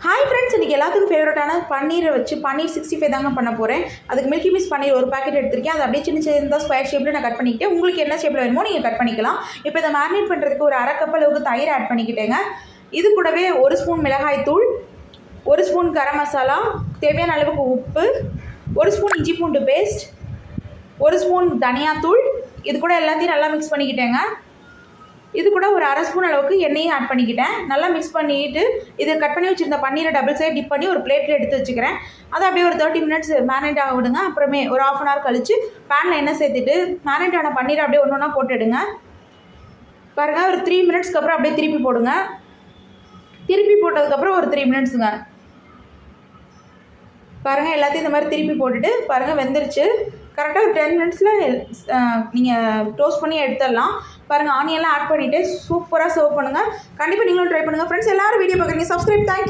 Hi friends, இன்றைக்கி எல்லாத்துக்கும் ஃபேவரட்டான பன்னீரை வச்சு பன்னீர் 65 தாங்க பண்ண போகிறேன். அதுக்கு மில்கி மிஸ் பன்னீர் ஒரு பாக்கெட் எடுத்திருக்கேன். அது அப்படியே சின்ன சின்ன ஸ்கொயர் ஷேப்பில் நான் கட் பண்ணிக்கிட்டேன். உங்களுக்கு என்ன ஷேப்பில் வேணுமோ நீங்கள் கட் பண்ணிக்கலாம். இப்போ இதை மேரினேட் பண்ணுறதுக்கு ஒரு 1/2 கப் அளவுக்கு தயிர் ஆட் பண்ணிக்கிட்டேங்க. இது கூடவே 1 ஸ்பூன் மிளகாய் தூள், 1 ஸ்பூன் கரம் மசாலா, தேவையான அளவுக்கு உப்பு, 1 ஸ்பூன் இஞ்சி பூண்டு பேஸ்ட், 1 ஸ்பூன் தனியாத்தூள், இது கூட எல்லாத்தையும் நல்லா மிக்ஸ் பண்ணிக்கிட்டேங்க. இது கூட ஒரு 1/2 ஸ்பூன் அளவுக்கு எண்ணெயும் ஆட் பண்ணிக்கிட்டேன். நல்லா மிக்ஸ் பண்ணிவிட்டு இது கட் பண்ணி வச்சுருந்த பன்னீரை டபுள் சைட் டிப் பண்ணி ஒரு பிளேட்டில் எடுத்து வச்சுக்கிறேன். அதை அப்படியே ஒரு 30 மினிட்ஸ் மேரினேட் ஆக விடுங்க. அப்புறமே ஒரு 1/2 அன் ஹவர் கழித்து பேனில் எண்ணெய் சேர்த்துட்டு மேரினேட் ஆன பன்னீரை அப்படியே ஒன்று ஒன்றா போட்டுடுங்க. பாருங்கள், ஒரு 3 மினிட்ஸ்க்கு அப்புறம் அப்படியே திருப்பி போடுங்க. திருப்பி போட்டதுக்கப்புறம் ஒரு 3 மினிட்ஸுங்க. பாருங்கள், எல்லாத்தையும் இந்த மாதிரி திருப்பி போட்டுட்டு பாருங்கள் வெந்துருச்சு. கரெக்டாக ஒரு 10 மினிட்ஸில் நீங்கள் டோஸ்ட் பண்ணி எடுத்துடலாம். பாருங்கள், ஆனியெல்லாம் ஆட் பண்ணிவிட்டு சூப்பராக சர்வ் பண்ணுங்கள். கண்டிப்பாக நீங்களும் ட்ரை பண்ணுங்கள். ஃப்ரெண்ட்ஸ், எல்லாரும் வீடியோ பார்க்குறீங்க, சப்ஸ்கிரைப். தேங்க்யூ.